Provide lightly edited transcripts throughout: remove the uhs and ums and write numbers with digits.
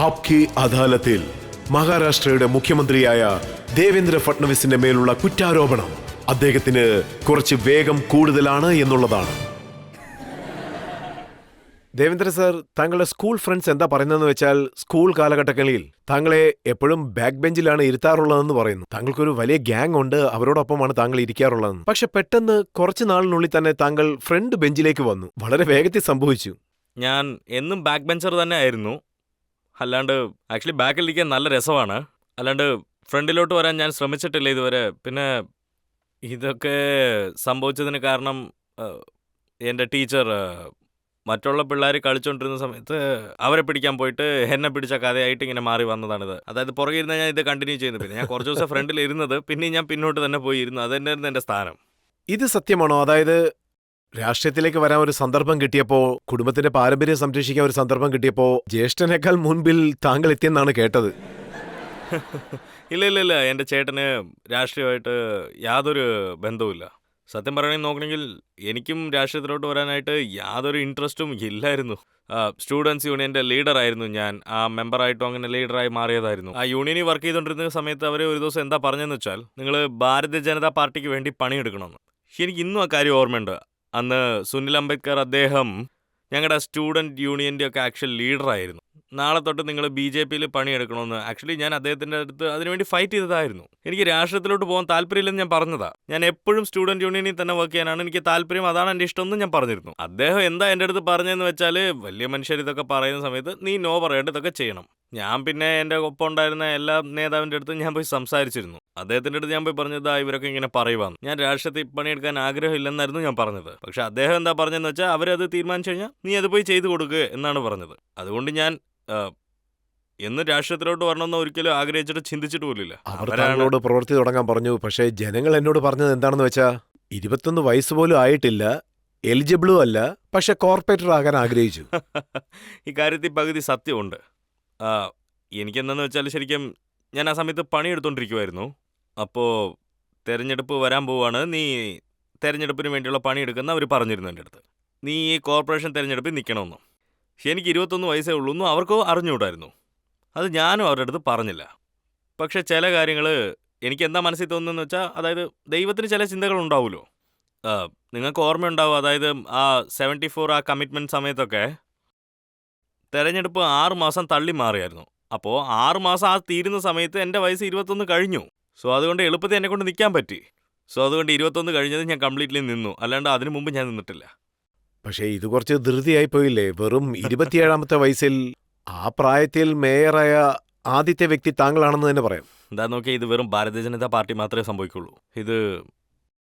ആപ്കി അദാലത്തിൽ മഹാരാഷ്ട്രയുടെ മുഖ്യമന്ത്രിയായ ദേവേന്ദ്ര ഫട്നവിസിന്റെ മേലുള്ള കുറ്റാരോപണം അദ്ദേഹത്തിന് കുറച്ച് വേഗം കൂടുതലാണ് എന്നുള്ളതാണ്. ദേവേന്ദ്ര സർ, താങ്കളുടെ സ്കൂൾ ഫ്രണ്ട്സ് എന്താ പറയുന്നതെന്ന് വെച്ചാൽ സ്കൂൾ കാലഘട്ടങ്ങളിൽ താങ്കളെ എപ്പോഴും ബാക്ക് ബെഞ്ചിലാണ് ഇരുത്താറുള്ളതെന്ന് പറയുന്നു. താങ്കൾക്കൊരു വലിയ ഗ്യാങ് ഉണ്ട്, അവരോടൊപ്പമാണ് താങ്കൾ ഇരിക്കാറുള്ളതെന്ന്. പക്ഷെ പെട്ടെന്ന് കുറച്ചു നാളിനുള്ളിൽ തന്നെ താങ്കൾ ഫ്രണ്ട് ബെഞ്ചിലേക്ക് വന്നു. വളരെ വേഗത്തിൽ സംഭവിച്ചു. ഞാൻ എന്നും ബാക്ക് ബെഞ്ചർ തന്നെ ആയിരുന്നു. അല്ലാണ്ട് ആക്ച്വലി ബാക്കിലിരിക്കാൻ നല്ല രസമാണ്. അല്ലാണ്ട് ഫ്രണ്ടിലോട്ട് വരാൻ ഞാൻ ശ്രമിച്ചിട്ടില്ല ഇതുവരെ. പിന്നെ ഇതൊക്കെ സംഭവിച്ചതിന് കാരണം എൻ്റെ ടീച്ചർ മറ്റുള്ള പിള്ളേർ കളിച്ചുകൊണ്ടിരുന്ന സമയത്ത് അവരെ പിടിക്കാൻ പോയിട്ട് എന്നെ പിടിച്ച കഥയായിട്ട് ഇങ്ങനെ മാറി വന്നതാണിത്. അതായത് പുറകെ ഇരുന്ന് ഞാൻ ഇത് കണ്ടിന്യൂ ചെയ്യുന്നു. പിന്നെ ഞാൻ കുറച്ച് ദിവസം ഫ്രണ്ടിൽ ഇരുന്നത്, പിന്നെ ഞാൻ പിന്നോട്ട് തന്നെ പോയി ഇരുന്നു. അത് തന്നെയായിരുന്നു എൻ്റെ സ്ഥാനം. ഇത് സത്യമാണോ? അതായത് രാഷ്ട്രീയത്തിലേക്ക് വരാൻ ഒരു സന്ദർഭം കിട്ടിയപ്പോ, കുടുംബത്തിന്റെ പാരമ്പര്യം സംരക്ഷിക്കാൻ ഒരു സന്ദർഭം കിട്ടിയപ്പോ ജ്യേഷ്ഠനേക്കാൾ മുൻപിൽ താങ്കൾ എത്തിയെന്നാണ് കേട്ടത്. ഇല്ല, എൻ്റെ ചേട്ടന് രാഷ്ട്രീയമായിട്ട് യാതൊരു ബന്ധവുമില്ല. സത്യം പറയണമെങ്കിൽ നോക്കണമെങ്കിൽ എനിക്കും രാഷ്ട്രീയത്തിലോട്ട് വരാനായിട്ട് യാതൊരു ഇൻട്രസ്റ്റും ഇല്ലായിരുന്നു. സ്റ്റുഡൻസ് യൂണിയൻ്റെ ലീഡറായിരുന്നു ഞാൻ. ആ മെമ്പറായിട്ടും അങ്ങനെ ലീഡറായി മാറിയതായിരുന്നു. ആ യൂണിയനിൽ വർക്ക് ചെയ്തുകൊണ്ടിരുന്ന സമയത്ത് അവർ ഒരു ദിവസം എന്താ പറഞ്ഞതെന്ന് വെച്ചാൽ, നിങ്ങൾ ഭാരതീയ ജനതാ പാർട്ടിക്ക് വേണ്ടി പണിയെടുക്കണമെന്ന്. എനിക്ക് ഇന്നും ആ കാര്യം ഓർമ്മയുണ്ട്. അന്ന് സുനിൽ അംബേദ്കർ അദ്ദേഹം ഞങ്ങളുടെ സ്റ്റുഡൻറ്റ് യൂണിയൻ്റെ ഒക്കെ ആക്ച്വൽ ലീഡറായിരുന്നു. നാളെ തൊട്ട് നിങ്ങൾ BJPയിൽ പണിയെടുക്കണമെന്ന്. ആക്ച്വലി ഞാൻ അദ്ദേഹത്തിൻ്റെ അടുത്ത് അതിനുവേണ്ടി ഫൈറ്റ് ചെയ്തതായിരുന്നു. എനിക്ക് രാഷ്ട്രീയത്തിലോട്ട് പോകാൻ താല്പര്യമില്ലെന്ന് ഞാൻ പറഞ്ഞതാ. ഞാൻ എപ്പോഴും സ്റ്റുഡൻറ്റ് യൂണിയനിൽ തന്നെ വർക്ക് ചെയ്യാനാണ് എനിക്ക് താല്പര്യം, അതാണ് എൻ്റെ ഇഷ്ടമെന്ന് ഞാൻ പറഞ്ഞിരുന്നു. അദ്ദേഹം എന്താ എൻ്റെ അടുത്ത് പറഞ്ഞതെന്ന് വെച്ചാൽ, വലിയ മനുഷ്യർ ഇതൊക്കെ പറയുന്ന സമയത്ത് നീ നോ പറയേണ്ട, ഇതൊക്കെ ചെയ്യണം. ഞാൻ പിന്നെ എൻ്റെ ഒപ്പം ഉണ്ടായിരുന്ന എല്ലാ നേതാവിൻ്റെ അടുത്ത് ഞാൻ പോയി സംസാരിച്ചിരുന്നു. അദ്ദേഹത്തിൻ്റെ അടുത്ത് ഞാൻ പോയി പറഞ്ഞത് ഇവരൊക്കെ ഇങ്ങനെ പറയുവാന്ന്. ഞാൻ രാഷ്ട്രീയത്തിൽ പണിയെടുക്കാൻ ആഗ്രഹമില്ലെന്നായിരുന്നു ഞാൻ പറഞ്ഞത്. പക്ഷെ അദ്ദേഹം എന്താ പറഞ്ഞതെന്ന് വെച്ചാൽ, അവരത് തീരുമാനിച്ചു കഴിഞ്ഞാൽ നീ അത് പോയി ചെയ്തു കൊടുക്കുക എന്നാണ് പറഞ്ഞത്. അതുകൊണ്ട് ഞാൻ എന്ന് രാഷ്ട്രീയത്തിലോട്ട് വരണമെന്ന് ഒരിക്കലും ആഗ്രഹിച്ചിട്ട് ചിന്തിച്ചിട്ട് പോലില്ല. അവർ താങ്കളോട് പ്രവൃത്തി തുടങ്ങാൻ പറഞ്ഞു. പക്ഷേ ജനങ്ങൾ എന്നോട് പറഞ്ഞത് എന്താണെന്ന് വെച്ചാ, 21 വയസ്സ് പോലും ആയിട്ടില്ല, എലിജിബിളും അല്ല, പക്ഷെ കോർപ്പറേറ്റർ ആകാൻ ആഗ്രഹിച്ചു. ഈ കാര്യത്തിൽ പകുതി സത്യമുണ്ട്. എനിക്കെന്താന്ന് വെച്ചാൽ, ശരിക്കും ഞാൻ ആ സമയത്ത് പണിയെടുത്തോണ്ടിരിക്കുമായിരുന്നു. അപ്പോൾ തെരഞ്ഞെടുപ്പ് വരാൻ പോവാണ്, നീ തെരഞ്ഞെടുപ്പിന് വേണ്ടിയുള്ള പണിയെടുക്കുന്ന അവർ പറഞ്ഞിരുന്നു എൻ്റെ അടുത്ത്. നീ ഈ കോർപ്പറേഷൻ തെരഞ്ഞെടുപ്പിൽ നിൽക്കണമെന്നും. എനിക്ക് 21 വയസ്സേ ഉള്ളൂ എന്നും അവർക്കോ അറിഞ്ഞുകൂടായിരുന്നു. അത് ഞാനും അവരുടെ അടുത്ത് പറഞ്ഞില്ല. പക്ഷേ ചില കാര്യങ്ങൾ എനിക്ക് എന്താ മനസ്സിൽ തോന്നുന്നതെന്ന് വെച്ചാൽ, അതായത് ദൈവത്തിന് ചില ചിന്തകളുണ്ടാവുമല്ലോ. നിങ്ങൾക്ക് ഓർമ്മയുണ്ടാവും, അതായത് ആ 74 ആ കമ്മിറ്റ്മെൻറ്റ് സമയത്തൊക്കെ തെരഞ്ഞെടുപ്പ് 6 മാസം തള്ളി മാറിയായിരുന്നു. അപ്പോൾ 6 മാസം ആ തീരുന്ന സമയത്ത് എൻ്റെ വയസ്സ് 21 കഴിഞ്ഞു. സോ അതുകൊണ്ട് എളുപ്പത്തിൽ എന്നെ കൊണ്ട് നിൽക്കാൻ പറ്റി. സോ അതുകൊണ്ട് 21 കഴിഞ്ഞത് ഞാൻ കംപ്ലീറ്റ്ലി നിന്നു. അല്ലാണ്ട് അതിനു മുമ്പ് ഞാൻ നിന്നിട്ടില്ല. പക്ഷേ ഇത് കുറച്ച് ധൃതിയായി പോയില്ലേ? വെറും 27ാമത്തെ വയസ്സിൽ ആ പ്രായത്തിൽ മേയറായ ആദ്യത്തെ വ്യക്തി താങ്കളാണെന്ന് തന്നെ പറയാം. എന്താ നോക്കിയാൽ ഇത് വെറും ഭാരതീയ ജനതാ പാർട്ടി മാത്രമേ സംഭവിക്കുള്ളൂ. ഇത്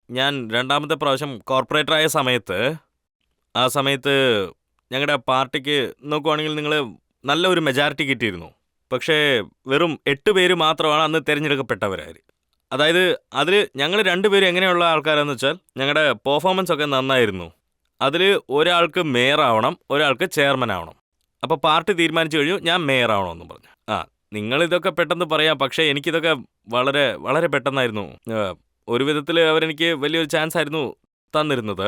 ഞാൻ 2ാമത്തെ പ്രാവശ്യം കോർപ്പറേറ്ററായ സമയത്ത്, ആ സമയത്ത് ഞങ്ങളുടെ പാർട്ടിക്ക് നോക്കുവാണെങ്കിൽ നിങ്ങൾ നല്ലൊരു മെജോറിറ്റി കിട്ടിയിരുന്നു. പക്ഷേ വെറും 8 പേര് മാത്രമാണ് അന്ന് തിരഞ്ഞെടുക്കപ്പെട്ടവരായി. അതായത് അതിൽ ഞങ്ങൾ 2 പേരും എങ്ങനെയുള്ള ആൾക്കാരാണെന്ന് വെച്ചാൽ, ഞങ്ങളുടെ പെർഫോമൻസ് ഒക്കെ നന്നായിരുന്നു. അതിൽ ഒരാൾക്ക് മേയറാവണം, ഒരാൾക്ക് ചെയർമാൻ ആവണം. അപ്പോൾ പാർട്ടി തീരുമാനിച്ചു കഴിഞ്ഞു ഞാൻ മേയറാവണമെന്ന് പറഞ്ഞു. നിങ്ങളിതൊക്കെ പെട്ടെന്ന് പറയാം, പക്ഷേ എനിക്കിതൊക്കെ വളരെ വളരെ പെട്ടെന്നായിരുന്നു. ഒരു വിധത്തിൽ അവരെനിക്ക് വലിയൊരു ചാൻസ് ആയിരുന്നു തന്നിരുന്നത്.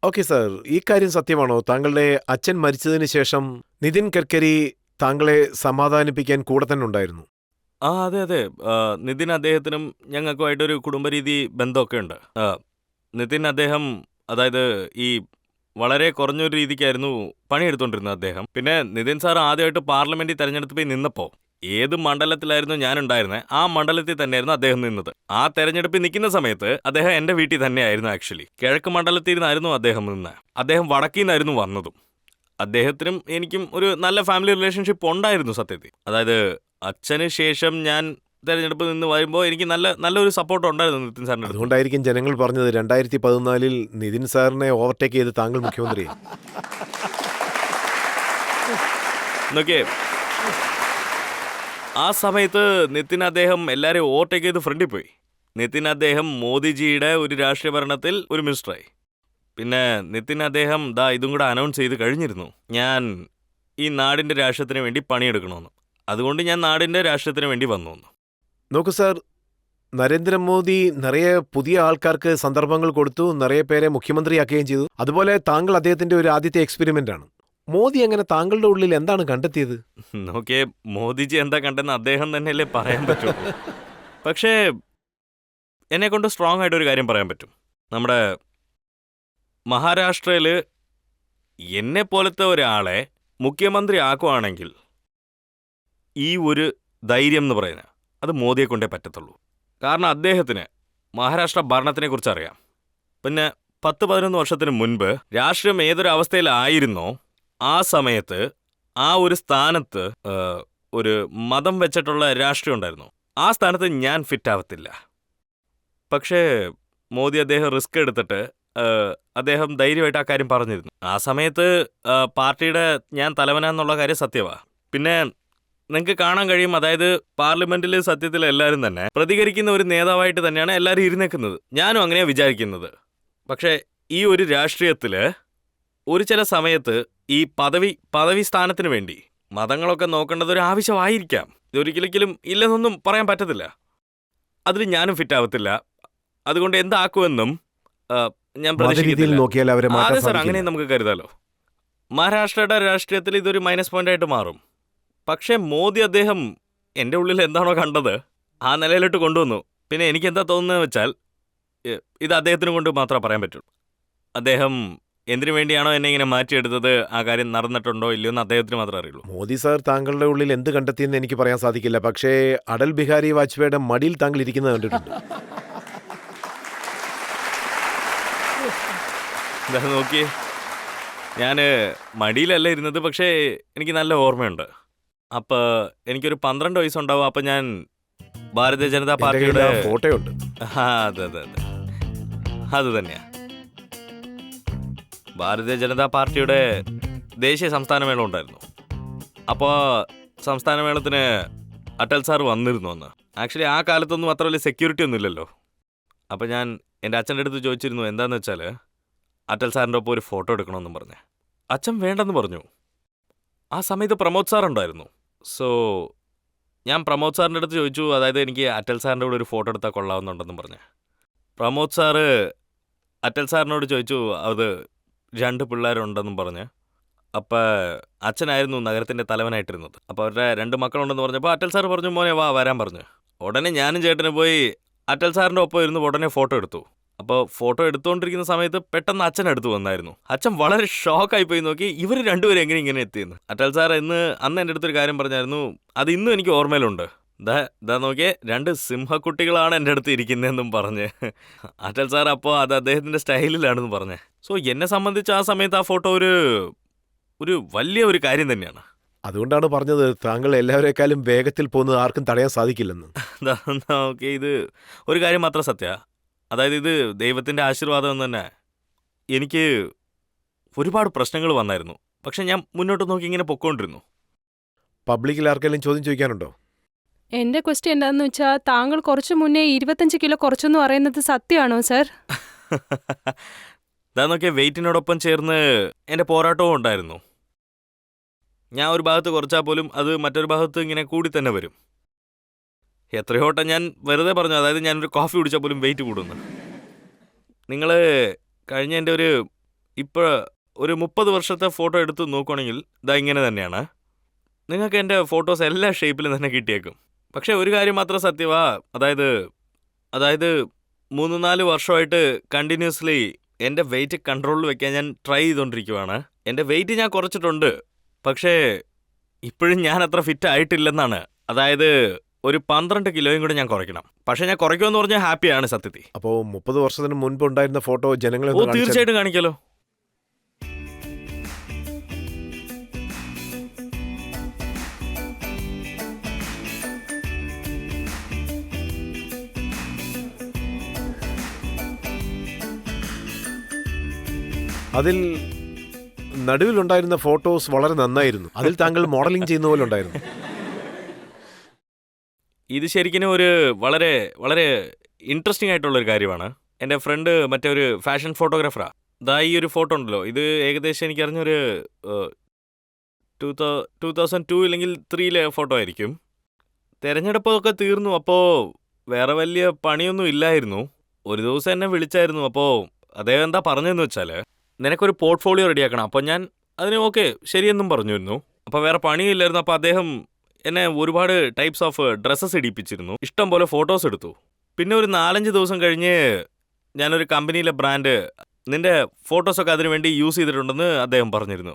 ഓക്കെ സാർ, ഈ കാര്യം സത്യമാണോ? താങ്കളുടെ അച്ഛൻ മരിച്ചതിന് ശേഷം നിതിൻ ഗഡ്കരി താങ്കളെ സമാധാനിപ്പിക്കാൻ കൂടെ തന്നെ ഉണ്ടായിരുന്നു? അതെ. നിതിൻ അദ്ദേഹത്തിനും ഞങ്ങൾക്കുമായിട്ടൊരു കുടുംബരീതി ബന്ധമൊക്കെ ഉണ്ട്. നിതിൻ അദ്ദേഹം, അതായത് ഈ വളരെ കുറഞ്ഞൊരു രീതിക്കായിരുന്നു പണിയെടുത്തോണ്ടിരുന്നത് അദ്ദേഹം. പിന്നെ നിതിൻ സാർ ആദ്യമായിട്ട് പാർലമെന്റിൽ തെരഞ്ഞെടുപ്പിൽ നിന്നപ്പോൾ ഏത് മണ്ഡലത്തിലായിരുന്നു ഞാനുണ്ടായിരുന്നത്, ആ മണ്ഡലത്തിൽ തന്നെയായിരുന്നു അദ്ദേഹം നിന്നത്. ആ തെരഞ്ഞെടുപ്പിൽ നിൽക്കുന്ന സമയത്ത് അദ്ദേഹം എൻ്റെ വീട്ടിൽ തന്നെയായിരുന്നു. ആക്ച്വലി കിഴക്ക് മണ്ഡലത്തിൽ നിന്നായിരുന്നു അദ്ദേഹം നിന്നത്. അദ്ദേഹം വടക്കിൽ നിന്നായിരുന്നു വന്നതും. അദ്ദേഹത്തിനും എനിക്കും ഒരു നല്ല ഫാമിലി റിലേഷൻഷിപ്പ് ഉണ്ടായിരുന്നു സത്യത്തിൽ. അതായത് അച്ഛന് ശേഷം ഞാൻ തെരഞ്ഞെടുപ്പിൽ നിന്ന് വരുമ്പോൾ എനിക്ക് നല്ലൊരു സപ്പോർട്ട് ഉണ്ടായിരുന്നു നിതിൻ സാറിൻ്റെ. അതുകൊണ്ടായിരിക്കും ജനങ്ങൾ പറഞ്ഞത് 2014 നിതിൻ സാറിനെ ഓവർടേക്ക് ചെയ്ത് താങ്കൾ മുഖ്യമന്ത്രി. നോക്കിയേ, ആ സമയത്ത് നിതിൻ അദ്ദേഹം എല്ലാവരെയും ഓവർടേക്ക് ചെയ്ത് ഫ്രണ്ടിൽ പോയി. നിതിൻ അദ്ദേഹം മോദിജിയുടെ ഒരു രാഷ്ട്രീയ ഭരണത്തിൽ ഒരു മിനിസ്റ്ററായി. പിന്നെ നിതിൻ അദ്ദേഹം ഇതും കൂടെ അനൗൺസ് ചെയ്ത് കഴിഞ്ഞിരുന്നു, ഞാൻ ഈ നാടിൻ്റെ രാഷ്ട്രീയത്തിന് വേണ്ടി പണിയെടുക്കണമെന്ന്. അതുകൊണ്ട് ഞാൻ നാടിൻ്റെ രാഷ്ട്രീയത്തിന് വേണ്ടി വന്നു. നോക്കൂ സാർ, നരേന്ദ്രമോദി നിറയെ പുതിയ ആൾക്കാർക്ക് സന്ദർഭങ്ങൾ കൊടുത്തു, നിറയെ പേരെ മുഖ്യമന്ത്രിയാക്കുകയും ചെയ്തു. അതുപോലെ താങ്കൾ അദ്ദേഹത്തിന്റെ ഒരു ആദ്യത്തെ എക്സ്പെരിമെന്റ് ആണ്. മോദി അങ്ങനെ താങ്കളുടെ ഉള്ളിൽ എന്താണ് കണ്ടെത്തിയത്? നോക്കിയേ, മോദിജി എന്താ കണ്ടെന്ന് അദ്ദേഹം തന്നെയല്ലേ പറയാൻ പറ്റുള്ളൂ. പക്ഷേ എന്നെക്കൊണ്ട് സ്ട്രോങ് ആയിട്ട് ഒരു കാര്യം പറയാൻ പറ്റും. നമ്മുടെ മഹാരാഷ്ട്രയിൽ എന്നെ പോലത്തെ ഒരാളെ മുഖ്യമന്ത്രി ആക്കുവാണെങ്കിൽ ഈ ഒരു ധൈര്യം എന്ന് പറയുന്നത് അത് മോദിയെ കൊണ്ടേ പറ്റത്തുള്ളൂ. കാരണം അദ്ദേഹത്തിന് മഹാരാഷ്ട്ര ഭരണത്തിനെക്കുറിച്ച് അറിയാം. പിന്നെ 10-11 വർഷത്തിന് മുൻപ് രാഷ്ട്രീയം ഏതൊരു അവസ്ഥയിലായിരുന്നോ ആ സമയത്ത് ആ ഒരു സ്ഥാനത്ത് ഒരു മതം വെച്ചിട്ടുള്ള രാഷ്ട്രീയം ഉണ്ടായിരുന്നു. ആ സ്ഥാനത്ത് ഞാൻ ഫിറ്റ് ആവത്തില്ല. പക്ഷേ മോദി അദ്ദേഹം റിസ്ക് എടുത്തിട്ട് അദ്ദേഹം ധൈര്യമായിട്ട് ആ കാര്യം പറഞ്ഞിരുന്നു. ആ സമയത്ത് പാർട്ടിയുടെ ഞാൻ തലവനാന്നുള്ള കാര്യം സത്യമാണ്. പിന്നെ നിങ്ങൾക്ക് കാണാൻ കഴിയും, അതായത് പാർലമെന്റിൽ സത്യത്തിൽ എല്ലാവരും തന്നെ പ്രതികരിക്കുന്ന ഒരു നേതാവായിട്ട് തന്നെയാണ് എല്ലാവരും ഇരുന്നേക്കുന്നത്. ഞാനും അങ്ങനെയാണ് വിചാരിക്കുന്നത്. പക്ഷേ ഈ ഒരു രാഷ്ട്രീയത്തിൽ ഒരു ചില സമയത്ത് ഈ പദവി സ്ഥാനത്തിന് വേണ്ടി മതങ്ങളൊക്കെ നോക്കേണ്ടത് ഒരു ആവശ്യമായിരിക്കാം. ഇതൊരിക്കലും ഇല്ലെന്നൊന്നും പറയാൻ പറ്റത്തില്ല. അതിൽ ഞാനും ഫിറ്റ് ആവത്തില്ല. അതുകൊണ്ട് എന്താക്കുമെന്നും ഞാൻ പ്രതീക്ഷിക്കുന്നില്ല. നോക്കിയാൽ അവരെ അതെ മാറ്റാൻ സാർ, സാധിക്കില്ല. അങ്ങനെ നമുക്ക് കരുതാലോ. മഹാരാഷ്ട്രയുടെ രാഷ്ട്രീയത്തിൽ ഇതൊരു മൈനസ് പോയിന്റ് ആയിട്ട് മാറും. പക്ഷേ മോദി അദ്ദേഹം എൻ്റെ ഉള്ളിൽ എന്താണോ കണ്ടത് ആ നിലയിലോട്ട് കൊണ്ടുവന്നു. പിന്നെ എനിക്ക് എന്താ തോന്നുന്നത് വെച്ചാൽ ഇത് അദ്ദേഹത്തിന് കൊണ്ട് മാത്രമേ പറയാൻ പറ്റുള്ളൂ. അദ്ദേഹം എന്തിനു വേണ്ടിയാണോ എന്നെ ഇങ്ങനെ മാറ്റിയെടുത്തത് ആ കാര്യം നടന്നിട്ടുണ്ടോ ഇല്ലയോ എന്ന് അദ്ദേഹത്തിന് മാത്രമേ അറിയുള്ളൂ. മോദി സാർ താങ്കളുടെ ഉള്ളിൽ എന്ത് കണ്ടെത്തിയെന്ന് എനിക്ക് പറയാൻ സാധിക്കില്ല. പക്ഷേ അടൽ ബിഹാരി വാജ്പേയിയുടെ മടിയിൽ താങ്കൾ ഇരിക്കുന്നത് കണ്ടിട്ടുണ്ട്. എന്താ നോക്കിയേ, ഞാൻ മടിയിലല്ല ഇരുന്നത്, പക്ഷേ എനിക്ക് നല്ല ഓർമ്മയുണ്ട്. അപ്പോൾ എനിക്കൊരു 12 വയസ്സുണ്ടാവും. അപ്പം ഞാൻ ഭാരതീയ ജനതാ എൻ്റെ കയ്യിൽ പാർട്ടിയുടെ ആ ഫോട്ടോയുണ്ട്. അതെ അത് തന്നെയാ. ഭാരതീയ ജനതാ പാർട്ടിയുടെ ദേശീയ സംസ്ഥാനമേള ഉണ്ടായിരുന്നു. അപ്പോൾ സംസ്ഥാനമേളത്തിന് അടൽ സാർ വന്നിരുന്നു അന്ന്. ആക്ച്വലി ആ കാലത്തൊന്നും അത്ര വലിയ സെക്യൂരിറ്റി ഒന്നും ഇല്ലല്ലോ. അപ്പോൾ ഞാൻ എൻ്റെ അച്ഛൻ്റെ അടുത്ത് ചോദിച്ചിരുന്നു, എന്താണെന്ന് വെച്ചാൽ അടൽ സാറിൻ്റെ ഒപ്പം ഒരു ഫോട്ടോ എടുക്കണമെന്നും പറഞ്ഞ്. അച്ഛൻ വേണ്ടെന്ന് പറഞ്ഞു. ആ സമയത്ത് പ്രമോദ് സാർ ഉണ്ടായിരുന്നു. സോ ഞാൻ പ്രമോദ് സാറിൻ്റെ അടുത്ത് ചോദിച്ചു, അതായത് എനിക്ക് അടൽ സാറിൻ്റെ കൂടെ ഒരു ഫോട്ടോ എടുത്താൽ കൊള്ളാവുന്നുണ്ടെന്നും പറഞ്ഞ്. പ്രമോദ് സാറ് അടൽ സാറിനോട് ചോദിച്ചു, അത് 2 പിള്ളേരുണ്ടെന്നും പറഞ്ഞ്. അപ്പം അച്ഛനായിരുന്നു നഗരത്തിൻ്റെ തലവനായിട്ടിരുന്നത്. അപ്പോൾ അവരുടെ 2 മക്കളുണ്ടെന്ന് പറഞ്ഞപ്പോൾ അടൽ സാർ പറഞ്ഞു, മോനെ വരാൻ പറഞ്ഞു. ഉടനെ ഞാനും ചേട്ടന് പോയി അടൽ സാറിൻ്റെ ഒപ്പം ഇരുന്ന് ഉടനെ ഫോട്ടോ എടുത്തു. അപ്പോൾ ഫോട്ടോ എടുത്തുകൊണ്ടിരിക്കുന്ന സമയത്ത് പെട്ടെന്ന് അച്ഛൻ അടുത്ത് വന്നായിരുന്നു. അച്ഛൻ വളരെ ഷോക്കായി പോയി നോക്കി, ഇവർ രണ്ടുപേരും ഇങ്ങനെ എത്തിയെന്ന്. അടൽ സാർ അന്ന് എൻ്റെ അടുത്തൊരു കാര്യം പറഞ്ഞായിരുന്നു, അത് ഇന്നും എനിക്ക് ഓർമ്മയിലുണ്ട്. ദാ നോക്കിയേ, 2 സിംഹക്കുട്ടികളാണ് എൻ്റെ അടുത്ത് ഇരിക്കുന്നതെന്നും പറഞ്ഞ്. അടൽ സാർ അപ്പോൾ അത് അദ്ദേഹത്തിൻ്റെ സ്റ്റൈലിലാണെന്ന് പറഞ്ഞേ. സോ എന്നെ സംബന്ധിച്ച് ആ സമയത്ത് ആ ഫോട്ടോ ഒരു വലിയ ഒരു കാര്യം തന്നെയാണ്. അതുകൊണ്ടാണ് പറഞ്ഞത് താങ്കൾ എല്ലാവരെക്കാളും വേഗത്തിൽ പോകുന്നത് ആർക്കും തടയാൻ സാധിക്കില്ലെന്ന്. ഓക്കെ, ഇത് ഒരു കാര്യം മാത്രം സത്യ, അതായത് ഇത് ദൈവത്തിൻ്റെ ആശീർവാദം എന്ന് തന്നെ. എനിക്ക് ഒരുപാട് പ്രശ്നങ്ങൾ വന്നായിരുന്നു. പക്ഷെ ഞാൻ മുന്നോട്ട് നോക്കി ഇങ്ങനെ പൊക്കോണ്ടിരുന്നു. പബ്ലിക്കിൽ ആർക്കെങ്കിലും ചോദ്യം ചോദിക്കാനുണ്ടോ? എന്റെ ക്വസ്റ്റ്യൻ എന്താണെന്ന് വെച്ചാൽ, താങ്കൾ കുറച്ചു മുന്നേ 25 കിലോ കുറച്ചെന്ന് പറയുന്നത് സത്യമാണോ സർ? ഇതാ നോക്കിയ വെയിറ്റിനോടൊപ്പം ചേർന്ന് എൻ്റെ പോരാട്ടവും ഉണ്ടായിരുന്നു. ഞാൻ ഒരു ഭാഗത്ത് കുറച്ചാൽ പോലും അത് മറ്റൊരു ഭാഗത്ത് ഇങ്ങനെ കൂടി തന്നെ വരും. എത്രയോ വട്ടം ഞാൻ വെറുതെ പറഞ്ഞു, അതായത് ഞാനൊരു കോഫി കുടിച്ചാൽ പോലും വെയിറ്റ് കൂടുന്നു. നിങ്ങൾ കഴിഞ്ഞ എൻ്റെ ഇപ്പോൾ ഒരു 30 വർഷത്തെ ഫോട്ടോ എടുത്ത് നോക്കുകയാണെങ്കിൽ ഇതാ ഇങ്ങനെ തന്നെയാണ്. നിങ്ങൾക്ക് എൻ്റെ ഫോട്ടോസ് എല്ലാ ഷേപ്പിലും തന്നെ കിട്ടിയേക്കും. പക്ഷേ ഒരു കാര്യം മാത്രം സത്യമാ, അതായത് 3-4 വർഷമായിട്ട് കണ്ടിന്യൂസ്ലി എൻ്റെ വെയിറ്റ് കൺട്രോളിൽ വെക്കാൻ ഞാൻ ട്രൈ ചെയ്തുകൊണ്ടിരിക്കുവാണ്. എൻ്റെ വെയിറ്റ് ഞാൻ കുറച്ചിട്ടുണ്ട്, പക്ഷേ ഇപ്പോഴും ഞാൻ അത്ര ഫിറ്റ് ആയിട്ടില്ലെന്നാണ്. അതായത് ഒരു 12 കിലോയും കൂടെ ഞാൻ കുറയ്ക്കണം. പക്ഷേ ഞാൻ കുറയ്ക്കുമെന്ന് പറഞ്ഞാൽ ഹാപ്പിയാണ് സത്യത്തിൽ. അപ്പോൾ 30 വർഷത്തിന് മുൻപ് ഉണ്ടായിരുന്ന ഫോട്ടോ ജനങ്ങളെ ഓ, തീർച്ചയായിട്ടും കാണിക്കാലോ. അതിൽ നടുവിലുണ്ടായിരുന്ന ഫോട്ടോസ് വളരെ നന്നായിരുന്നു. അതിൽ താങ്കൾ മോഡലിംഗ് ചെയ്യുന്ന പോലെ ഉണ്ടായിരുന്നു. ഇത് ശരിക്കും ഒരു വളരെ വളരെ ഇൻട്രസ്റ്റിംഗ് ആയിട്ടുള്ളൊരു കാര്യമാണ്. എൻ്റെ ഫ്രണ്ട് മറ്റേ ഒരു ഫാഷൻ ഫോട്ടോഗ്രാഫറാണ്. ദാ ഈ ഒരു ഫോട്ടോ ഉണ്ടല്ലോ, ഇത് ഏകദേശം എനിക്കറിഞ്ഞൊരു 2002 ഇല്ലെങ്കിൽ 3 ഫോട്ടോ ആയിരിക്കും. തിരഞ്ഞെടുപ്പൊക്കെ തീർന്നു. അപ്പോൾ വേറെ വലിയ പണിയൊന്നും ഇല്ലായിരുന്നു. ഒരു ദിവസം എന്നെ വിളിച്ചായിരുന്നു. അപ്പോൾ അദ്ദേഹം എന്താ പറഞ്ഞതെന്ന് വെച്ചാൽ, നിനക്കൊരു പോർട്ട്ഫോളിയോ റെഡിയാക്കണം. അപ്പോൾ ഞാൻ അതിന് ഓക്കെ ശരിയെന്നും പറഞ്ഞിരുന്നു. അപ്പോൾ വേറെ പണിയില്ലായിരുന്നു. അപ്പോൾ അദ്ദേഹം എന്നെ ഒരുപാട് ടൈപ്സ് ഓഫ് ഡ്രസ്സസ് ഇടിപ്പിച്ചിരുന്നു. ഇഷ്ടം പോലെ ഫോട്ടോസ് എടുത്തു. പിന്നെ ഒരു 4-5 ദിവസം കഴിഞ്ഞ് ഞാനൊരു കമ്പനിയിലെ ബ്രാൻഡ് നിന്റെ ഫോട്ടോസൊക്കെ അതിനു വേണ്ടി യൂസ് ചെയ്തിട്ടുണ്ടെന്ന് അദ്ദേഹം പറഞ്ഞിരുന്നു.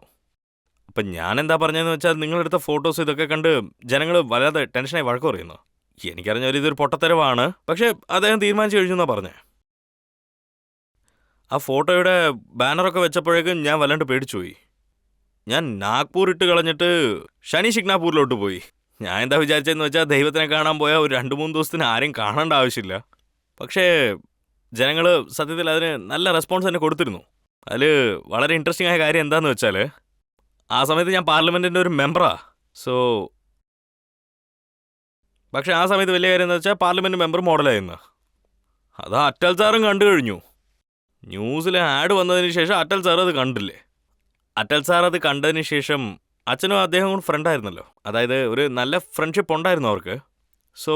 അപ്പം ഞാൻ എന്താ പറഞ്ഞതെന്ന് വെച്ചാൽ നിങ്ങളെടുത്ത ഫോട്ടോസ് ഇതൊക്കെ കണ്ട് ജനങ്ങൾ വല്ലാതെ ടെൻഷനായി വഴക്ക് പറയുന്നു. എനിക്കറിഞ്ഞ ഇതൊരു പൊട്ടത്തരവാണ്. പക്ഷേ അദ്ദേഹം തീരുമാനിച്ചു കഴിഞ്ഞു എന്നാ പറഞ്ഞേ. ആ ഫോട്ടോയുടെ ബാനറൊക്കെ വെച്ചപ്പോഴേക്കും ഞാൻ വല്ലാണ്ട് പേടിച്ചുപോയി. ഞാൻ നാഗ്പൂർ ഇട്ട് കളഞ്ഞിട്ട് ശനി ഷിഗ്നാപൂരിലോട്ട് പോയി. ഞാൻ എന്താ വിചാരിച്ചതെന്ന് വെച്ചാൽ ദൈവത്തിനെ കാണാൻ പോയാൽ ഒരു 2-3 ദിവസത്തിന് ആരെയും കാണേണ്ട ആവശ്യമില്ല. പക്ഷേ ജനങ്ങൾ സത്യത്തിൽ അതിന് നല്ല റെസ്പോൺസ് തന്നെ കൊടുത്തിരുന്നു. അതിൽ വളരെ ഇൻട്രസ്റ്റിംഗ് ആയ കാര്യം എന്താണെന്ന് വെച്ചാൽ ആ സമയത്ത് ഞാൻ പാർലമെൻറ്റിൻ്റെ ഒരു മെമ്പറാ. സോ പക്ഷേ ആ സമയത്ത് വലിയ കാര്യം എന്താ വെച്ചാൽ പാർലമെൻറ്റ് മെമ്പർ മോഡലായിരുന്നു. അത് അറ്റൽ സാറും കണ്ടു കഴിഞ്ഞു. ന്യൂസിൽ ആഡ് വന്നതിന് ശേഷം അറ്റൽ സാർ അത് കണ്ടില്ലേ. അറ്റൽ സാർ അത് കണ്ടതിന് ശേഷം അച്ഛനും അദ്ദേഹവും ഫ്രണ്ടായിരുന്നല്ലോ. അതായത് ഒരു നല്ല ഫ്രണ്ട്ഷിപ്പ് ഉണ്ടായിരുന്നു അവർക്ക്. സോ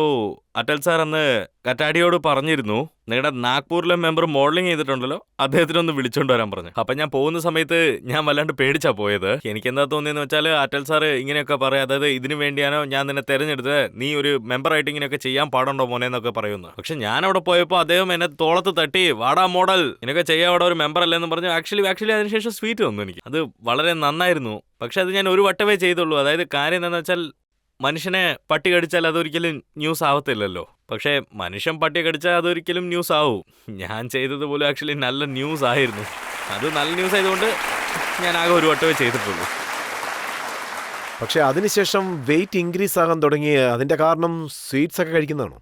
അറ്റൽ സാർ അന്ന് കറ്റാടിയോട് പറഞ്ഞിരുന്നു, നിങ്ങളുടെ നാഗ്പൂരിലെ മെമ്പർ മോഡലിംഗ് ചെയ്തിട്ടുണ്ടല്ലോ, അദ്ദേഹത്തിനൊന്ന് വിളിച്ചോണ്ട് വരാൻ പറഞ്ഞു. അപ്പം ഞാൻ പോകുന്ന സമയത്ത് ഞാൻ വല്ലാണ്ട് പേടിച്ചാ പോയത്. എനിക്കെന്താ തോന്നിയെന്ന് വെച്ചാൽ അറ്റൽ സാർ ഇങ്ങനെയൊക്കെ പറയാം, അതായത് ഇതിനു വേണ്ടിയാണോ ഞാൻ നിന്നെ തെരഞ്ഞെടുത്തത്, നീ ഒരു മെമ്പറായിട്ട് ഇങ്ങനെയൊക്കെ ചെയ്യാൻ പാടുണ്ടോ മോനെ എന്നൊക്കെ പറയുന്നു. പക്ഷെ ഞാൻ അവിടെ പോയപ്പോൾ അദ്ദേഹം എന്നെ തോളത്ത് തട്ടി, വാടാ മോഡൽ, ഇങ്ങനെയൊക്കെ ചെയ്യാൻ അവിടെ ഒരു മെമ്പർ അല്ലെന്ന് പറഞ്ഞു. ആക്ച്വലി അതിനുശേഷം സ്വീറ്റ് തന്നു എനിക്ക്. അത് വളരെ നന്നായിരുന്നു. പക്ഷെ അത് ഞാൻ ഒരു വട്ടമേ ചെയ്തുള്ളൂ. അതായത് കാര്യം എന്താണെന്ന് വെച്ചാൽ മനുഷ്യനെ പട്ടി കടിച്ചാൽ അതൊരിക്കലും ന്യൂസ് ആവത്തില്ലല്ലോ. പക്ഷേ മനുഷ്യൻ പട്ടിയെ കടിച്ചാൽ അതൊരിക്കലും ന്യൂസ് ആവും. ഞാൻ ചെയ്തത് പോലും ആക്ച്വലി നല്ല ന്യൂസ് ആയിരുന്നു. അത് നല്ല ന്യൂസ് ആയതുകൊണ്ട് ഞാൻ ആകെ ഒരു വട്ടമേ ചെയ്തിട്ടുള്ളൂ. പക്ഷെ അതിനുശേഷം വെയിറ്റ് ഇൻക്രീസ് ആകാൻ തുടങ്ങി. അതിന്റെ കാരണം സ്വീറ്റ്സ് ഒക്കെ കഴിക്കുന്നതാണോ?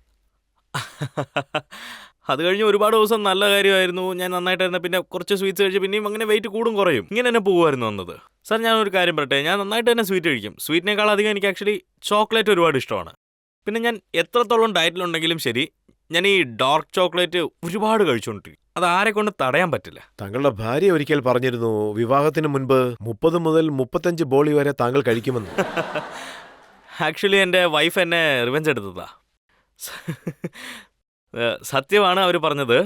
അത് കഴിഞ്ഞ് ഒരുപാട് ദിവസം നല്ല കാര്യമായിരുന്നു, ഞാൻ നന്നായിട്ടായിരുന്നു. പിന്നെ കുറച്ച് സ്വീറ്റ്സ് കഴിച്ച് പിന്നെയും അങ്ങനെ വെയിറ്റ് കൂടും കുറയും, ഇങ്ങനെ തന്നെ പോകുമായിരുന്നു വന്നത്. സാർ ഞാനൊരു കാര്യം പറയട്ടെ, ഞാൻ നന്നായിട്ട് തന്നെ സ്വീറ്റ് കഴിക്കും. സ്വീറ്റിനേക്കാൾ അധികം എനിക്ക് ആക്ച്വലി ചോക്ലേറ്റ് ഒരുപാട് ഇഷ്ടമാണ്. പിന്നെ ഞാൻ എത്രത്തോളം ഡയറ്റിലുണ്ടെങ്കിലും ശരി, ഞാൻ ഈ ഡാർക്ക് ചോക്ലേറ്റ് ഒരുപാട് കഴിച്ചുകൊണ്ടിരിക്കും. അത് ആരെ കൊണ്ട് തടയാൻ പറ്റില്ല. താങ്കളുടെ ഭാര്യ ഒരിക്കൽ പറഞ്ഞിരുന്നു വിവാഹത്തിന് മുൻപ് 30 മുതൽ 35 ബോളി വരെ താങ്കൾ കഴിക്കുമെന്ന്. ആക്ച്വലി എൻ്റെ വൈഫ് എന്നെ റിവെഞ്ച് എടുത്തതാ. സത്യമാണ് അവർ പറഞ്ഞത്.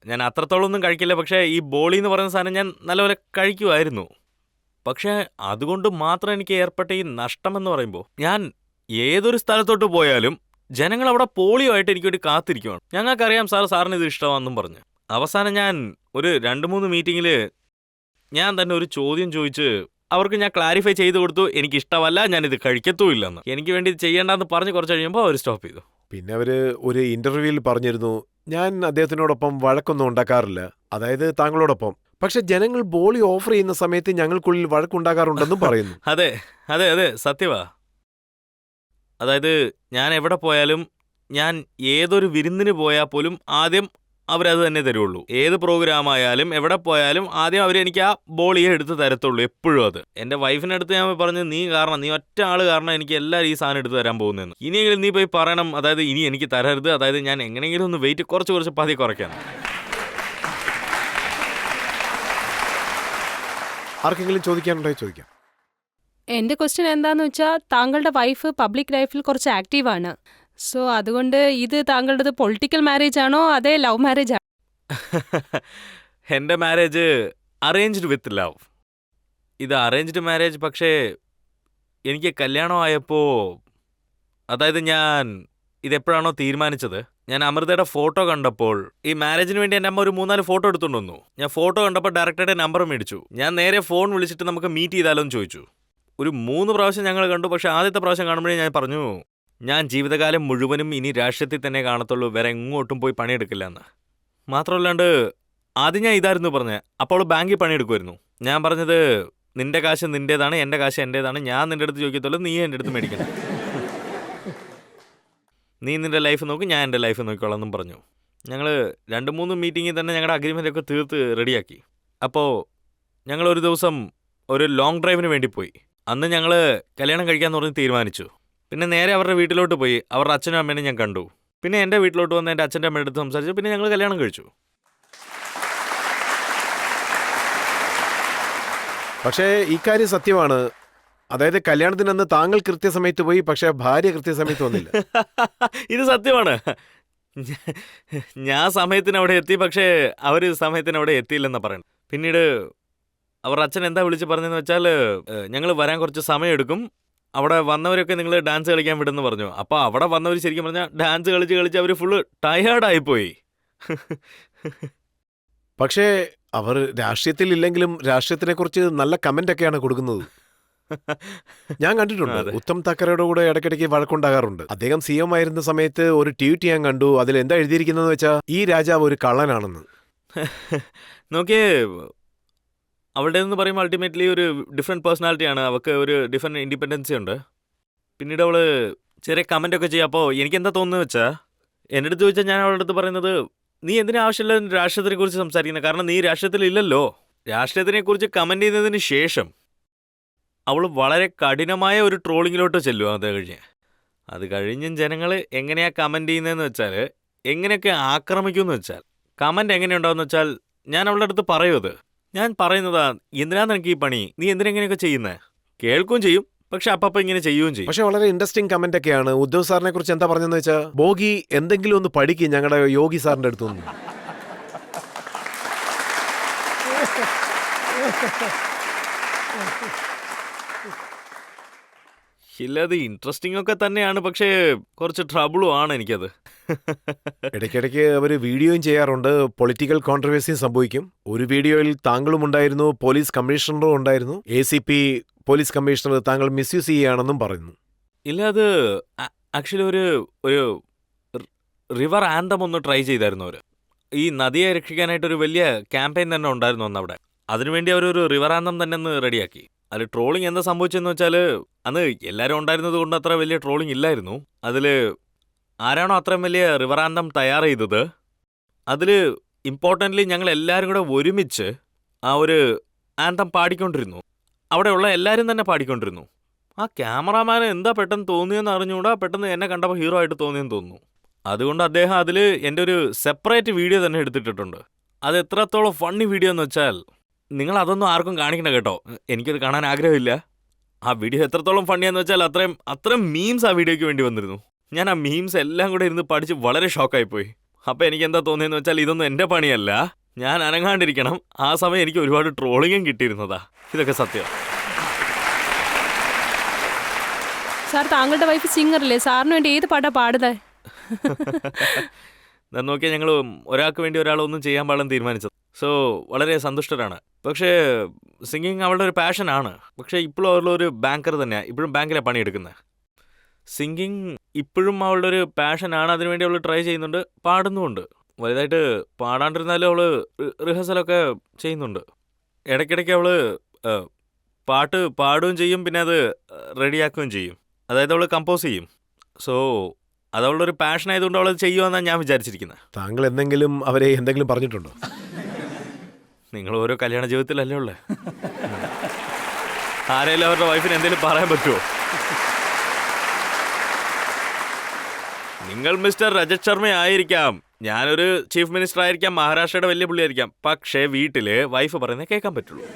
ഞാൻ അത്രത്തോളം ഒന്നും കഴിക്കില്ല. പക്ഷേ ഈ ബോളി എന്ന് പറയുന്ന സാധനം ഞാൻ നല്ലപോലെ കഴിക്കുമായിരുന്നു. പക്ഷേ അതുകൊണ്ട് മാത്രം എനിക്ക് ഏർപ്പെട്ട ഈ നഷ്ടമെന്ന് പറയുമ്പോൾ, ഞാൻ ഏതൊരു സ്ഥലത്തോട്ട് പോയാലും ജനങ്ങൾ അവിടെ പോളിയോ ആയിട്ട് എനിക്ക് വേണ്ടി കാത്തിരിക്കുവാണ്. ഞങ്ങൾക്കറിയാം സാറിന് ഇത് ഇഷ്ടമാണെന്നും പറഞ്ഞ്. അവസാനം ഞാൻ ഒരു 2-3 മീറ്റിങ്ങിൽ ഞാൻ തന്നെ ഒരു ചോദ്യം ചോദിച്ച് അവർക്ക് ഞാൻ ക്ലാരിഫൈ ചെയ്ത് കൊടുത്തു, എനിക്കിഷ്ടമല്ല, ഞാനിത് കഴിക്കത്തുമില്ലെന്ന്. എനിക്ക് വേണ്ടി ഇത് ചെയ്യേണ്ടെന്ന് പറഞ്ഞ് കുറച്ച് കഴിയുമ്പോൾ അവർ സ്റ്റോപ്പ് ചെയ്തു. പിന്നെ അവര് ഒരു ഇന്റർവ്യൂവിൽ പറഞ്ഞിരുന്നു, ഞാൻ അദ്ദേഹത്തിനോടൊപ്പം വഴക്കൊന്നും ഉണ്ടാക്കാറില്ല, അതായത് താങ്കളോടൊപ്പം. പക്ഷെ ജനങ്ങൾ ബോളി ഓഫർ ചെയ്യുന്ന സമയത്ത് ഞങ്ങൾക്കുള്ളിൽ വഴക്കുണ്ടാകാറുണ്ടെന്നും പറയുന്നു. അതെ അതെ അതെ സത്യവാ. അതായത് ഞാൻ എവിടെ പോയാലും, ഞാൻ ഏതൊരു വിരുന്നിന് പോയാൽ പോലും ആദ്യം അവരത് തന്നെ തരുള്ളൂ. ഏത് പ്രോഗ്രാം ആയാലും എവിടെ പോയാലും ആദ്യം അവരെനിക്ക് ആ ബോളിയെ എടുത്ത് തരത്തുള്ളൂ എപ്പോഴും. അത് എൻ്റെ വൈഫിനടുത്ത് ഞാൻ പറഞ്ഞു, നീ ഒറ്റ ആൾ കാരണം എനിക്ക് എല്ലാവരും ഈ സാധനം എടുത്ത് തരാൻ പോകുന്നതെന്ന്. ഇനിയെങ്കിലും നീ പോയി പറയണം, അതായത് ഇനി എനിക്ക് തരരുത്, അതായത് ഞാൻ എങ്ങനെയെങ്കിലും ഒന്ന് വെയിറ്റ് കുറച്ച് പതി കുറയ്ക്കാൻ. ആർക്കെങ്കിലും ചോദിക്കാനുണ്ടോ? ചോദിക്കാം. എൻ്റെ ക്വസ്റ്റ്യൻ എന്താന്ന് വെച്ചാൽ, താങ്കളുടെ വൈഫ് പബ്ലിക് ലൈഫിൽ കുറച്ച് ആക്റ്റീവാണ്. സോ അതുകൊണ്ട് ഇത് താങ്കളുടേത് പൊളിറ്റിക്കൽ മാരേജ് ആണോ അതേ ലവ് മാരേജ് ആണോ? എൻ്റെ മാരേജ് അറേഞ്ച്ഡ് വിത്ത് ലവ്. ഇത് അറേഞ്ച്ഡ് മാരേജ്. പക്ഷേ എനിക്ക് കല്യാണം ആയപ്പോൾ, അതായത് ഞാൻ ഇതെപ്പോഴാണോ തീരുമാനിച്ചത്, ഞാൻ അമൃതയുടെ ഫോട്ടോ കണ്ടപ്പോൾ, ഈ മാരേജിന് വേണ്ടി എൻ്റെ അമ്മ ഒരു 3-4 ഫോട്ടോ എടുത്തുകൊണ്ട് വന്നു. ഞാൻ ഫോട്ടോ കണ്ടപ്പോൾ ഡയറക്ടറുടെ നമ്പർ മേടിച്ചു. ഞാൻ നേരെ ഫോൺ വിളിച്ചിട്ട് നമുക്ക് മീറ്റ് ചെയ്താലോ എന്ന് ചോദിച്ചു. ഒരു 3 പ്രാവശ്യം ഞങ്ങൾ കണ്ടു. പക്ഷേ ആദ്യത്തെ പ്രാവശ്യം കാണുമ്പോഴേ ഞാൻ പറഞ്ഞു, ഞാൻ ജീവിതകാലം മുഴുവനും ഇനി രാഷ്ട്രീയത്തിൽ തന്നെ കാണത്തുള്ളൂ, വേറെ എങ്ങോട്ടും പോയി പണിയെടുക്കില്ല എന്ന്. മാത്രമല്ലാണ്ട് ആദ്യം ഞാൻ ഇതായിരുന്നു പറഞ്ഞത്. അപ്പോൾ ബാങ്കിൽ പണിയെടുക്കുമായിരുന്നു. ഞാൻ പറഞ്ഞത്, നിന്റെ കാശ് നിൻ്റേതാണ്, എൻ്റെ കാശ് എൻ്റേതാണ്, ഞാൻ നിൻ്റെ അടുത്ത് ചോദിക്കത്തുള്ളൂ, നീ എൻ്റെ അടുത്ത് മേടിക്കണം. നീ നിൻ്റെ ലൈഫ് നോക്കും, ഞാൻ എൻ്റെ ലൈഫ് നോക്കിക്കോളാം എന്നും പറഞ്ഞു. ഞങ്ങൾ 2-3 മീറ്റിങ്ങിൽ തന്നെ ഞങ്ങളുടെ അഗ്രിമെൻ്റൊക്കെ തീർത്ത് റെഡിയാക്കി. അപ്പോൾ ഞങ്ങളൊരു ദിവസം ഒരു ലോങ് ഡ്രൈവിന് വേണ്ടി പോയി. അന്ന് ഞങ്ങൾ കല്യാണം കഴിക്കാമെന്ന് പറഞ്ഞ് തീരുമാനിച്ചു. പിന്നെ നേരെ അവരുടെ വീട്ടിലോട്ട് പോയി. അവരുടെ അച്ഛനും അമ്മേനെ ഞാൻ കണ്ടു. പിന്നെ എൻ്റെ വീട്ടിലോട്ട് വന്ന് എൻ്റെ അച്ഛൻ്റെ അമ്മയുടെ അടുത്ത് സംസാരിച്ചു. പിന്നെ ഞങ്ങൾ കല്യാണം കഴിച്ചു. പക്ഷേ ഈ കാര്യം സത്യമാണ്. അതായത് കല്യാണത്തിനന്ന് താങ്കൾ കൃത്യസമയത്ത് പോയി, പക്ഷേ ഭാര്യ കൃത്യസമയത്ത് വന്നില്ല. ഇത് സത്യമാണ്. ഞാൻ സമയത്തിന് അവിടെ എത്തി, പക്ഷേ അവർ സമയത്തിന് അവിടെ എത്തിയില്ലെന്നാണ് പറയുന്നത്. പിന്നീട് അവരുടെ അച്ഛൻ എന്താ വിളിച്ച് പറഞ്ഞതെന്ന് വെച്ചാൽ ഞങ്ങൾ വരാൻ കുറച്ച് സമയമെടുക്കും, അവിടെ വന്നവരൊക്കെ നിങ്ങൾ ഡാൻസ് കളിക്കാൻ വിടുമെന്ന് പറഞ്ഞു. അപ്പോൾ അവിടെ വന്നവർ ശരിക്കും പറഞ്ഞാൽ ഡാൻസ് കളിച്ച് കളിച്ച് അവർ ഫുള്ള് ടയേർഡായിപ്പോയി. പക്ഷേ അവർ രാഷ്ട്രീയത്തിൽ ഇല്ലെങ്കിലും രാഷ്ട്രീയത്തിനെക്കുറിച്ച് നല്ല കമന്റ് ഒക്കെയാണ് കൊടുക്കുന്നത്. ഞാൻ കണ്ടിട്ടുണ്ട്. അതെ. ഉത്തം താക്കറയുടെ കൂടെ ഇടയ്ക്കിടയ്ക്ക് വഴക്കുണ്ടാകാറുണ്ട്. അദ്ദേഹം സിഎം ആയിരുന്ന സമയത്ത് ഒരു ട്വീറ്റ് ഞാൻ കണ്ടു. അതിൽ എന്താ എഴുതിയിരിക്കുന്നതെന്ന് വെച്ചാൽ ഈ രാജാവ് ഒരു കള്ളനാണെന്ന്. നോക്കിയേ, അവളുടെ എന്ന് പറയുമ്പോൾ അൾട്ടിമേറ്റ്ലി ഒരു ഡിഫറെൻറ്റ് പേഴ്സണാലിറ്റിയാണ്, അവൾക്ക് ഒരു ഡിഫറെൻറ്റ് ഇൻഡിപെൻഡൻസി ഉണ്ട്. പിന്നീട് അവൾ ചെറിയ കമൻ്റ് ഒക്കെ ചെയ്യും. അപ്പോൾ എനിക്ക് എന്താ തോന്നുന്നത് വെച്ചാൽ, എൻ്റെ അടുത്ത് ചോദിച്ചാൽ ഞാൻ അവളുടെ അടുത്ത് പറയുന്നത്, നീ എന്തിനാ ആവശ്യമില്ല രാഷ്ട്രീയത്തിനെക്കുറിച്ച് സംസാരിക്കുന്നത്, കാരണം നീ രാഷ്ട്രീയത്തിലില്ലല്ലോ. രാഷ്ട്രീയത്തിനെക്കുറിച്ച് കമൻറ്റ് ചെയ്യുന്നതിന് ശേഷം അവൾ വളരെ കഠിനമായ ഒരു ട്രോളിങ്ങിലോട്ട് ചെല്ലും. അത് കഴിഞ്ഞും ജനങ്ങൾ എങ്ങനെയാ കമൻറ്റ് ചെയ്യുന്നതെന്ന് വെച്ചാൽ, എങ്ങനെയൊക്കെ ആക്രമിക്കുമെന്ന് വെച്ചാൽ, കമൻറ്റ് എങ്ങനെയുണ്ടാവുമെന്ന് വെച്ചാൽ, ഞാൻ അവളുടെ അടുത്ത് പറയുന്നത്, ഞാൻ പറയുന്നതാ, എന്തിനാ നിനക്ക് ഈ പണി, നീ എന്തിനെങ്ങനെയൊക്കെ ചെയ്യുന്നത്, കേൾക്കുകയും ചെയ്യും, പക്ഷെ അപ്പം ഇങ്ങനെ ചെയ്യുകയും ചെയ്യും. പക്ഷെ വളരെ ഇൻട്രസ്റ്റിംഗ് കമന്റ് ഒക്കെയാണ്. ഉദ്ധവ് സാറിനെ കുറിച്ച് എന്താ പറഞ്ഞതെന്ന് വെച്ചാൽ, ബോഗി എന്തെങ്കിലും ഒന്ന് പഠിക്കും ഞങ്ങളുടെ യോഗി സാറിന്റെ അടുത്തുനിന്ന്. ഇല്ല, അത് ഇൻട്രസ്റ്റിംഗ് ഒക്കെ തന്നെയാണ്, പക്ഷേ കുറച്ച് ട്രബിളും ആണ് എനിക്കത്. ഇടയ്ക്കിടയ്ക്ക് അവർ വീഡിയോയും ചെയ്യാറുണ്ട്. പൊളിറ്റിക്കൽ കോൺട്രവേഴ്സിയും സംഭവിക്കും. ഒരു വീഡിയോയിൽ താങ്കളും ഉണ്ടായിരുന്നു, പോലീസ് കമ്മീഷണറും ഉണ്ടായിരുന്നു. ACP പോലീസ് കമ്മീഷണർ താങ്കൾ മിസ്യൂസ് ചെയ്യുകയാണെന്നും പറയുന്നു. ഇല്ല, അത് ആക്ച്വലി ഒരു ഒരു റിവർ ആന്തം ഒന്ന് ട്രൈ ചെയ്തായിരുന്നു അവർ. ഈ നദിയെ രക്ഷിക്കാനായിട്ടൊരു വലിയ ക്യാമ്പയിൻ തന്നെ ഉണ്ടായിരുന്നു അന്ന് അവിടെ. അതിനുവേണ്ടി അവരൊരു റിവർ ആന്തം തന്നെ ഒന്ന് റെഡിയാക്കി. അതിൽ ട്രോളിങ് എന്താ സംഭവിച്ചതെന്ന് വെച്ചാൽ, അന്ന് എല്ലാവരും ഉണ്ടായിരുന്നത് കൊണ്ട് അത്ര വലിയ ട്രോളിങ് ഇല്ലായിരുന്നു. അതിൽ ആരാണോ അത്രയും വലിയ റിവർ ആന്തം തയ്യാർ ചെയ്തത്, അതിൽ ഇമ്പോർട്ടൻ്റ്ലി ഞങ്ങൾ എല്ലാവരും കൂടെ ഒരുമിച്ച് ആ ഒരു ആന്തം പാടിക്കൊണ്ടിരുന്നു. അവിടെയുള്ള എല്ലാവരും തന്നെ പാടിക്കൊണ്ടിരുന്നു. ആ ക്യാമറാമാന് എന്താ പെട്ടെന്ന് തോന്നിയെന്ന് അറിഞ്ഞുകൂടാ, പെട്ടെന്ന് എന്നെ കണ്ടപ്പോൾ ഹീറോ ആയിട്ട് തോന്നിയെന്ന് തോന്നുന്നു. അതുകൊണ്ട് അദ്ദേഹം അതിൽ എൻ്റെ ഒരു സെപ്പറേറ്റ് വീഡിയോ തന്നെ എടുത്തിട്ടിട്ടുണ്ട്. അത് എത്രത്തോളം ഫണ്ണി വീഡിയോ എന്ന് വെച്ചാൽ, നിങ്ങൾ അതൊന്നും ആർക്കും കാണിക്കണ്ട കേട്ടോ, എനിക്കത് കാണാൻ ആഗ്രഹമില്ല. ആ വീഡിയോ എത്രത്തോളം ഫണ്ണിയാന്ന് വെച്ചാൽ അത്രയും മീംസ് ആ വീഡിയോയ്ക്ക് വേണ്ടി വന്നിരുന്നു. ഞാൻ ആ മീംസ് എല്ലാം കൂടെ ഇരുന്ന് പഠിച്ച് വളരെ ഷോക്കായിപ്പോയി. അപ്പോൾ എനിക്ക് എന്താ തോന്നിയെന്ന് വെച്ചാൽ, ഇതൊന്നും എൻ്റെ പണിയല്ല, ഞാൻ അനങ്ങാണ്ടിരിക്കണം. ആ സമയം എനിക്ക് ഒരുപാട് ട്രോളിങ്ങും കിട്ടിയിരുന്നതാ. ഇതൊക്കെ സത്യം. സാർ, താങ്കളുടെ വൈഫ് സിംഗറല്ലേ? സാറിന് വേണ്ടി ഏത് പാട്ടാ പാടുന്നത്? ഞാൻ നോക്കിയാൽ ഞങ്ങൾ ഒരാൾക്ക് വേണ്ടി ഒരാളൊന്നും ചെയ്യാൻ പാടില്ലെന്ന് തീരുമാനിച്ചത്. സോ വളരെ സന്തുഷ്ടരാണ്. പക്ഷേ സിംഗിങ് അവളുടെ ഒരു പാഷനാണ്. പക്ഷേ ഇപ്പോഴും അവളുടെ ബാങ്കർ തന്നെയാണ്, ഇപ്പോഴും ബാങ്കിലാണ് പണിയെടുക്കുന്നത്. സിംഗിങ് ഇപ്പോഴും അവളുടെ ഒരു പാഷനാണ്, അതിനുവേണ്ടി അവൾ ട്രൈ ചെയ്യുന്നുണ്ട്, പാടുന്നുമുണ്ട്. വലുതായിട്ട് പാടാണ്ടിരുന്നാലും അവൾ റിഹേഴ്സലൊക്കെ ചെയ്യുന്നുണ്ട്. ഇടയ്ക്കിടയ്ക്ക് അവൾ പാട്ട് പാടുകയും ചെയ്യും, പിന്നെ അത് റെഡിയാക്കുകയും ചെയ്യും. അതായത് അവൾ കമ്പോസ് ചെയ്യും. സോ അത് അവളുടെ ഒരു പാഷൻ ആയതുകൊണ്ട് അവൾ ചെയ്യുമെന്നാണ് ഞാൻ വിചാരിച്ചിരിക്കുന്നത്. താങ്കൾ എന്തെങ്കിലും അവരെ എന്തെങ്കിലും പറഞ്ഞിട്ടുണ്ടോ? നിങ്ങൾ ഓരോ കല്യാണ ജീവിതത്തിലല്ലേ ഉള്ളത്. ആരെങ്കിലും അവരുടെ വൈഫിന് എന്തെങ്കിലും പറയാൻ പറ്റുമോ? നിങ്ങൾ മിസ്റ്റർ രജത് ശർമ്മ ആയിരിക്കാം, ഞാനൊരു ചീഫ് മിനിസ്റ്റർ ആയിരിക്കാം, മഹാരാഷ്ട്രയുടെ വലിയ പുള്ളിയായിരിക്കാം, പക്ഷേ വീട്ടിൽ വൈഫ് പറയുന്നത് കേൾക്കാൻ പറ്റുള്ളൂ.